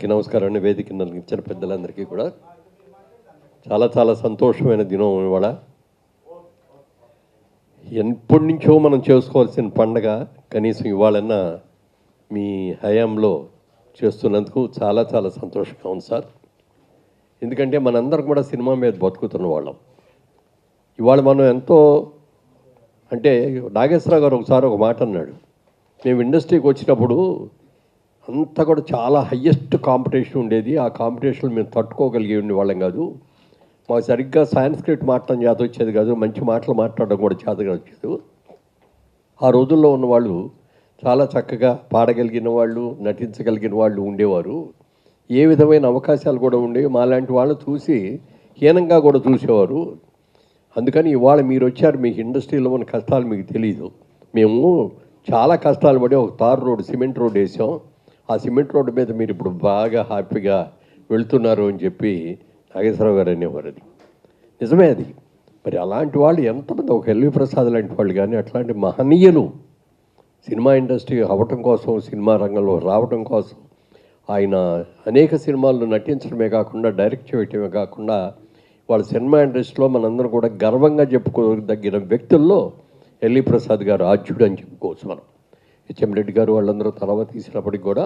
అందరికీ నమస్కారం అండి. వేదిక ఇచ్చిన పెద్దలందరికీ కూడా చాలా చాలా సంతోషమైన దినం ఇవాళ. ఎప్పటి నుంచో మనం చేసుకోవాల్సిన పండగ కనీసం ఇవాళన్నా మీ హయాంలో చేస్తున్నందుకు చాలా చాలా సంతోషంగా ఉంది సార్. ఎందుకంటే మనందరం కూడా సినిమా మీద బతుకుతున్న వాళ్ళం. ఇవాళ మనం ఎంతో అంటే నాగేశ్వరరావు గారు ఒకసారి ఒక మాట అన్నాడు, మేము ఇండస్ట్రీకి వచ్చినప్పుడు అంతా కూడా చాలా హయ్యెస్ట్ కాంపిటీషన్ ఉండేది, ఆ కాంపిటీషన్ మేము తట్టుకోగలిగే వాళ్ళం కాదు, మాకు సరిగ్గా సాంస్క్రిట్ మాట్లాడడం చేత వచ్చేది కాదు, మంచి మాటలు మాట్లాడడం కూడా చేతగా వచ్చేది. ఆ రోజుల్లో ఉన్నవాళ్ళు చాలా చక్కగా పాడగలిగిన వాళ్ళు, నటించగలిగిన వాళ్ళు ఉండేవారు, ఏ విధమైన అవకాశాలు కూడా ఉండేవి, మాలాంటి వాళ్ళు చూసి హీనంగా కూడా చూసేవారు. అందుకని ఇవాళ మీరు వచ్చారు, మీకు ఇండస్ట్రీలో ఉన్న కష్టాలు మీకు తెలియదు. మేము చాలా కష్టాలు పడి ఒక తార్ రోడ్డు, సిమెంట్ రోడ్డు వేసాం, ఆ సిమెంట్ రోడ్డు మీద మీరు ఇప్పుడు బాగా హ్యాపీగా వెళ్తున్నారు అని చెప్పి నాగేశ్వరరావు గారు అనేవారు. అది నిజమే. అది మరి అలాంటి వాళ్ళు ఎంతమంది, ఒక ఎల్వి ప్రసాద్ లాంటి వాళ్ళు కానీ అట్లాంటి మహనీయులు సినిమా ఇండస్ట్రీ అవ్వటం కోసం, సినిమా రంగంలో రావడం కోసం ఆయన అనేక సినిమాల్లో నటించడమే కాకుండా డైరెక్ట్ చేయటమే కాకుండా వాళ్ళ సినిమా ఇండస్ట్రీలో మనందరం కూడా గర్వంగా చెప్పుకోదగిన వ్యక్తుల్లో ఎల్వి ప్రసాద్ గారు ఆద్యుడు అని చెప్పుకోవచ్చు. మనం హెచ్ఎం రెడ్డి గారు వాళ్ళందరూ తర్వాత తీసినప్పటికి కూడా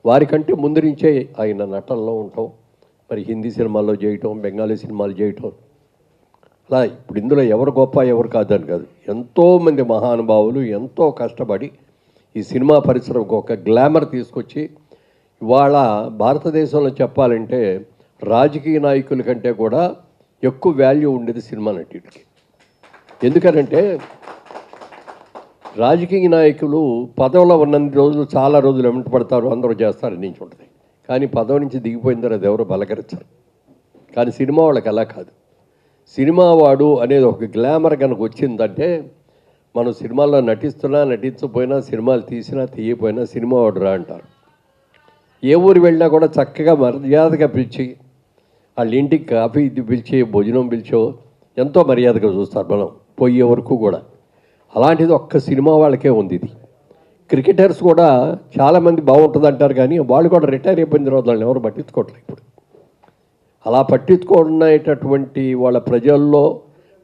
వారికంటే ముందు నుంచే ఆయన నటనలో ఉంటాం, మరి హిందీ సినిమాల్లో చేయటం, బెంగాలీ సినిమాలు చేయటం, అలా ఇప్పుడు ఇందులో ఎవరు గొప్ప ఎవరు కాదని కాదు, ఎంతోమంది మహానుభావులు ఎంతో కష్టపడి ఈ సినిమా పరిశ్రమకు ఒక గ్లామర్ తీసుకొచ్చి ఇవాళ భారతదేశంలో చెప్పాలంటే రాజకీయ నాయకుల కంటే కూడా ఎక్కువ వాల్యూ ఉండేది సినిమా నటుడికి. ఎందుకనంటే రాజకీయ నాయకులు పదవిలో ఉన్నన్ని రోజులు చాలా రోజులు వెంట పడతారు, అందరూ చేస్తారు నుంచి ఉంటుంది, కానీ పదవి నుంచి దిగిపోయిన తర్వాత ఎవరు బలకరించరు. కానీ సినిమా వాళ్ళకి అలా కాదు. సినిమా వాడు అనేది ఒక గ్లామర్ కనుక వచ్చిందంటే మనం సినిమాల్లో నటిస్తున్నా నటించకపోయినా, సినిమాలు తీసినా తీయపోయినా సినిమా వాడు రా అంటారు. ఏ ఊరు వెళ్ళినా కూడా చక్కగా మర్యాదగా పిలిచి వాళ్ళ ఇంటికి కాఫీ ఇది పిలిచి భోజనం పిలిచో ఎంతో మర్యాదగా చూస్తారు మనం పోయే వరకు కూడా. అలాంటిది ఒక్క సినిమా వాళ్ళకే ఉంది. ఇది క్రికెటర్స్ కూడా చాలామంది బాగుంటుంది అంటారు, కానీ వాళ్ళు కూడా రిటైర్ అయిపోయిన తర్వాత వాళ్ళని ఎవరు పట్టించుకోవట్లేదు. ఇప్పుడు అలా పట్టించుకునేటటువంటి వాళ్ళ ప్రజల్లో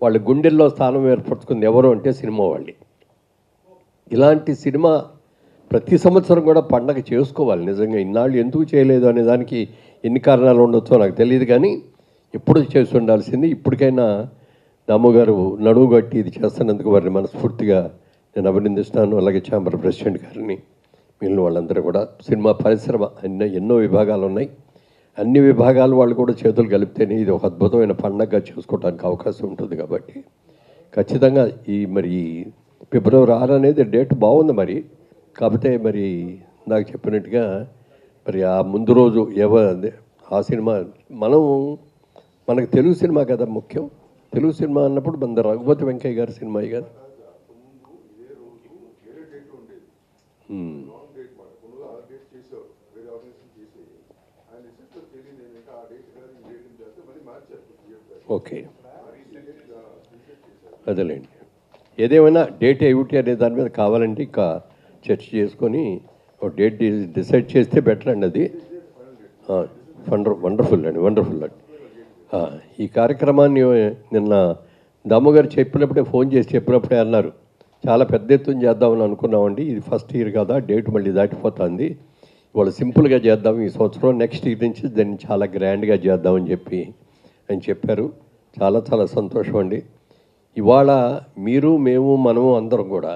వాళ్ళ గుండెల్లో స్థానం ఏర్పరచుకుంది ఎవరు అంటే సినిమా వాళ్ళే. ఇలాంటి సినిమా ప్రతి సంవత్సరం కూడా పండగ చేసుకోవాలి. నిజంగా ఇన్నాళ్ళు ఎందుకు చేయలేదు అనే దానికి ఎన్ని కారణాలు ఉండొచ్చో నాకు తెలియదు, కానీ ఎప్పుడు చేసి ఉండాల్సింది. ఇప్పటికైనా దాము గారు నడువు కట్టి ఇది చేస్తున్నందుకు వారిని మనస్ఫూర్తిగా నేను అభినందిస్తాను. అలాగే ఛాంబర్ ప్రెసిడెంట్ గారిని, మిగిలిన వాళ్ళందరూ కూడా. సినిమా పరిశ్రమ ఎన్నో విభాగాలు ఉన్నాయి, అన్ని విభాగాలు వాళ్ళు కూడా చేతులు కలిపితేనే ఇది ఒక అద్భుతమైన పండగగా చేసుకోవడానికి అవకాశం ఉంటుంది. కాబట్టి ఖచ్చితంగా మరి ఫిబ్రవరి 6 అనేది డేట్ బాగుంది. మరి కాకపోతే మరి నాకు చెప్పినట్టుగా మరి ఆ ముందు రోజు ఆ సినిమా మనకు తెలుగు సినిమా కదా ముఖ్యం. తెలుగు సినిమా అన్నప్పుడు మన రఘుపతి వెంకయ్య గారి సినిమా కదా. ఓకే, అదేలేండి. ఏదేమైనా డేట్ ఏమిటి అనే దాని మీద కావాలంటే ఇంకా చర్చ చేసుకొని ఒక డేట్ డిసైడ్ చేస్తే బెటర్ అండి. అది వండర్ఫుల్ అండి. ఈ కార్యక్రమాన్ని నిన్న దామగారు చెప్పినప్పుడే, ఫోన్ చేసి చెప్పినప్పుడే అన్నారు, చాలా పెద్ద ఎత్తున చేద్దామని అనుకున్నామండి, ఇది ఫస్ట్ ఇయర్ కదా, డేట్ మళ్ళీ దాటిపోతుంది, ఇవాళ సింపుల్గా చేద్దాం ఈ సంవత్సరం, నెక్స్ట్ ఇయర్ నుంచి దాన్ని చాలా గ్రాండ్గా చేద్దామని చెప్పి ఆయన చెప్పారు. చాలా చాలా సంతోషం అండి. ఇవాళ మీరు, మేము, మనము అందరం కూడా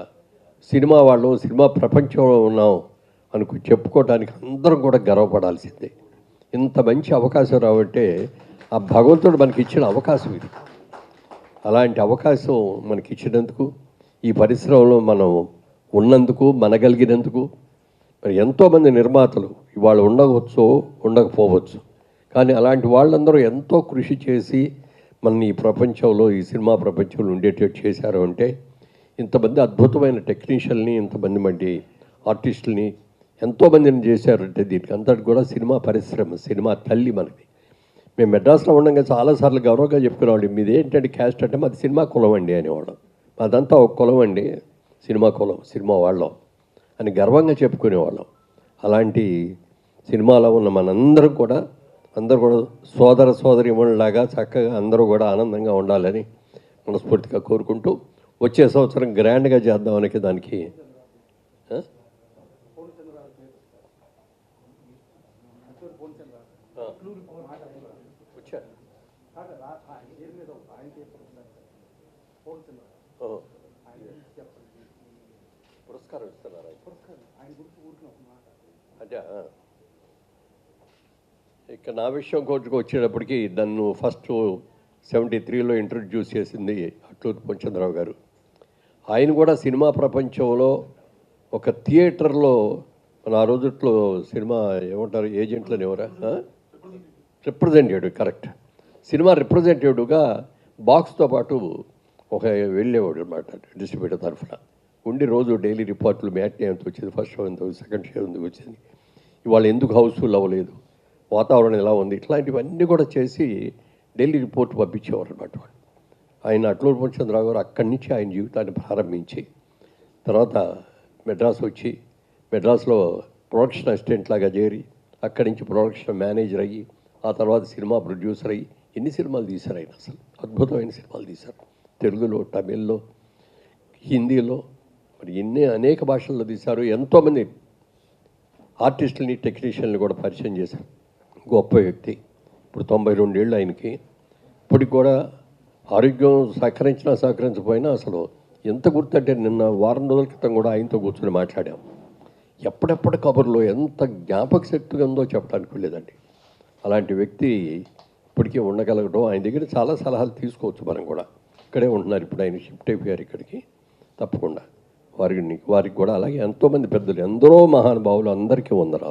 సినిమా వాళ్ళు, సినిమా ప్రపంచంలో ఉన్నాం చెప్పుకోవడానికి అందరం కూడా గర్వపడాల్సిందే. ఇంత మంచి అవకాశం రావంటే ఆ భగవంతుడు మనకి ఇచ్చిన అవకాశం ఇది. అలాంటి అవకాశం మనకి ఇచ్చినందుకు, ఈ పరిశ్రమలో మనం ఉన్నందుకు, మనగలిగినందుకు, మరి ఎంతోమంది నిర్మాతలు ఇవాళ ఉండవచ్చు, ఉండకపోవచ్చు, కానీ అలాంటి వాళ్ళందరూ ఎంతో కృషి చేసి మన ఈ ప్రపంచంలో, ఈ సినిమా ప్రపంచంలో ఉండేటట్టు చేశారు అంటే, ఇంతమంది అద్భుతమైన టెక్నీషియన్ని, ఇంతమంది ఆర్టిస్టులని ఎంతోమందిని చేశారంటే దీనికి అంతటి కూడా సినిమా పరిశ్రమ, సినిమా తల్లి మనది. మేము మెడ్రాస్లో ఉండగా చాలాసార్లు గౌరవంగా చెప్పుకునేవాళ్ళు, మీది ఏంటంటే క్యాస్ట్ అంటే మాది సినిమా కులం అండి అనేవాడు. మాదంతా ఒక కులం అండి, సినిమా కులం, సినిమా వాళ్ళం అని గర్వంగా చెప్పుకునేవాళ్ళం. అలాంటి సినిమాలో ఉన్న మనందరం కూడా అందరూ కూడా సోదర సోదరీమణులాగా చక్కగా అందరూ కూడా ఆనందంగా ఉండాలని మనస్ఫూర్తిగా కోరుకుంటూ వచ్చే సంవత్సరం గ్రాండ్గా చేద్దామని దానికి ఆ? వచ్చారు. ఓ. పురస్కారం ఇస్తున్నారా అంటే ఇక నా విషయం కోర్టుకు వచ్చేటప్పటికి నన్ను ఫస్ట్ 73లో ఇంట్రడ్యూస్ చేసింది అట్లూరి పొంచంద్రరావు గారు. ఆయన కూడా సినిమా ప్రపంచంలో ఒక థియేటర్లో మన ఆ రోజుల్లో సినిమా ఏమంటారు ఏజెంట్లని ఎవరా రిప్రజెంటేటివ్ కరెక్ట్ సినిమా రిప్రజెంటేటివ్గా బాక్స్తో పాటు ఒక వెళ్ళేవాడు అనమాట డిస్ట్రిబ్యూటర్ తరఫున ఉండి రోజు డైలీ రిపోర్ట్లు మ్యాట్నీ ఎంత వచ్చింది ఫస్ట్ షో ఎంత సెకండ్ షో ఎందుకు వచ్చింది ఇవాళ ఎందుకు హౌస్ఫుల్ అవ్వలేదు వాతావరణం ఎలా ఉంది ఇట్లాంటివన్నీ కూడా చేసి ఢిల్లీ రిపోర్ట్ పంపించేవారు అనమాట వాళ్ళు. ఆయన అట్లూరి పొంచంద్రరావు గారు అక్కడి నుంచి ఆయన జీవితాన్ని ప్రారంభించి తర్వాత మెడ్రాస్ వచ్చి మెడ్రాస్లో ప్రొడక్షన్ అసిస్టెంట్ లాగా చేరి అక్కడి నుంచి ప్రొడక్షన్ మేనేజర్ అయ్యి ఆ తర్వాత సినిమా ప్రొడ్యూసర్ అయ్యి ఎన్ని సినిమాలు తీశారు ఆయన అసలు అద్భుతమైన సినిమాలు తీశారు తెలుగులో తమిళ్లో హిందీలో మరి ఎన్ని అనేక భాషల్లో తీశారు ఎంతోమంది ఆర్టిస్టులని టెక్నీషియన్లు కూడా పరిచయం చేశారు గొప్ప వ్యక్తి ఇప్పుడు 92 ఏళ్ళు ఆయనకి ఇప్పటికి కూడా ఆరోగ్యం సహకరించకపోయినా అసలు ఎంత గుర్తంటే నిన్న వారం రోజుల క్రితం కూడా ఆయనతో కూర్చొని మాట్లాడాం ఎప్పుడెప్పటి కబుర్లో ఎంత జ్ఞాపక శక్తిగా ఉందో చెప్పడానికి లేదండి అలాంటి వ్యక్తి ఇప్పటికీ ఉండగలగడం ఆయన దగ్గర చాలా సలహాలు తీసుకోవచ్చు మనం కూడా ఇక్కడే ఉంటున్నారు ఇప్పుడు ఆయన షిఫ్ట్ అయిపోయారు ఇక్కడికి తప్పకుండా వారికి కూడా అలాగే ఎంతోమంది పెద్దలు ఎందరో మహానుభావులు అందరికీ వందనాలు